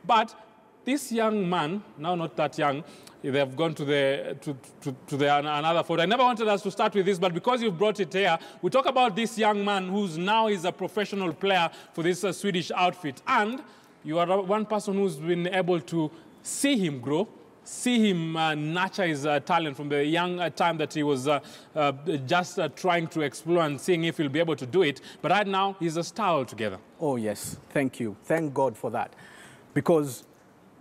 But this young man, now not that young, they have gone to another photo. I never wanted us to start with this, but because you've brought it here, we talk about this young man who's now is a professional player for this Swedish outfit. And you are one person who's been able to see him grow, see him nurture his talent from the young time that he was just trying to explore and seeing if he'll be able to do it. But right now, he's a star altogether. Oh, yes. Thank you. Thank God for that. Because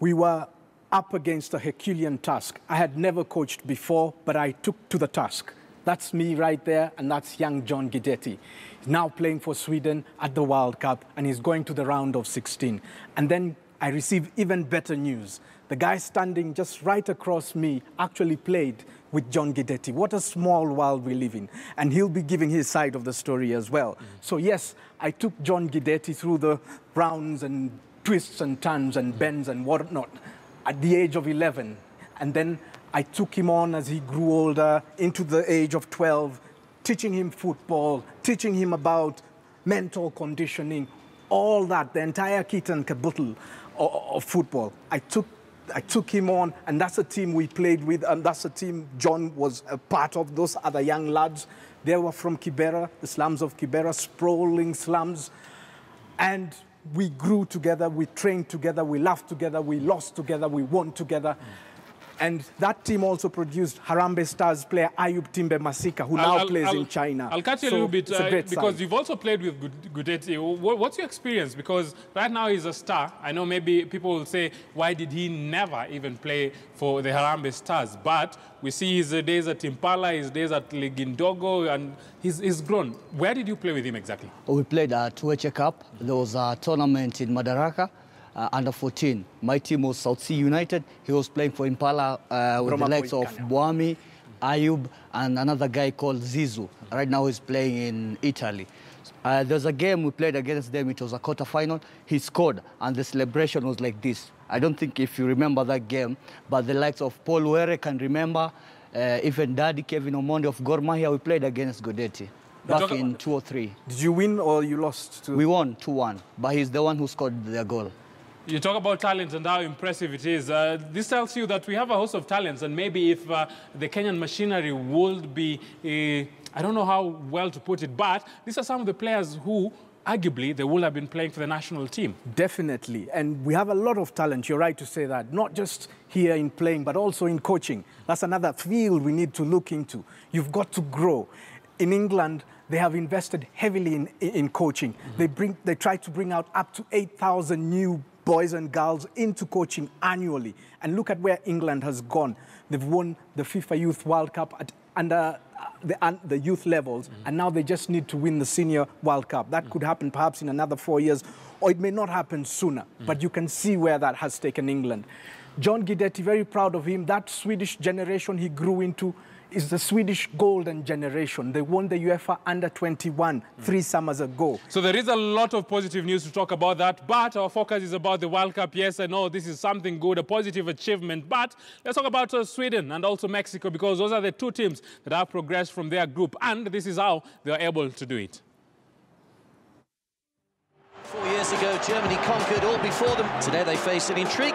we were up against a Herculean task. I had never coached before, but I took to the task. That's me right there, and that's young John Guidetti. He's now playing for Sweden at the World Cup, and he's going to the round of 16. And then I received even better news. The guy standing just right across me actually played with John Guidetti. What a small world we live in. And he'll be giving his side of the story as well. So yes, I took John Guidetti through the rounds and twists and turns and bends and whatnot at the age of 11. And then I took him on as he grew older into the age of 12, teaching him football, teaching him about mental conditioning, all that, the entire kit and caboodle of football. I took him on, and that's a team we played with, and that's a team John was a part of. Those other young lads, they were from Kibera, the slums of Kibera, sprawling slums. And we grew together, we trained together, we laughed together, we lost together, we won together. And that team also produced Harambee Stars player Ayub Timbe Masika, who now plays in China. I'll cut you a little bit because you've also played with Guidetti. What's your experience? Because right now he's a star. I know maybe people will say, why did he never even play for the Harambee Stars? But we see his days at Impala, his days at Ligindogo, and he's grown. Where did you play with him exactly? We played at Tueche Cup. There was a tournament in Madaraka. Under 14. My team was South Sea United. He was playing for Impala with the likes of Boami, Ayub, and another guy called Zizou. Right now he's playing in Italy. There's a game we played against them. It was a quarter-final. He scored, and the celebration was like this. I don't think if you remember that game, but the likes of Paul Were can remember, even Daddy Kevin Omondi of Gor Mahia, we played against Guidetti back in 2003. Did you win or you lost? We won 2-1, but he's the one who scored the goal. You talk about talent and how impressive it is. This tells you that we have a host of talents, and maybe if the Kenyan machinery would be, I don't know how well to put it, but these are some of the players who, arguably, they would have been playing for the national team. Definitely, and we have a lot of talent, you're right to say that, not just here in playing, but also in coaching. That's another field we need to look into. You've got to grow. In England, they have invested heavily in coaching. They try to bring out up to 8,000 new boys and girls into coaching annually. And look at where England has gone. They've won the FIFA Youth World Cup at under the youth levels, and now they just need to win the Senior World Cup. That could happen perhaps in another 4 years, or it may not happen sooner. But you can see where that has taken England. John Guidetti, very proud of him. That Swedish generation he grew into is the Swedish golden generation. They won the UEFA Under-21 3 summers ago. So there is a lot of positive news to talk about that, but our focus is about the World Cup. Yes, I know this is something good, a positive achievement, but let's talk about Sweden and also Mexico, because those are the two teams that have progressed from their group, and this is how they are able to do it. 4 years ago, Germany conquered all before them. Today they face an intriguing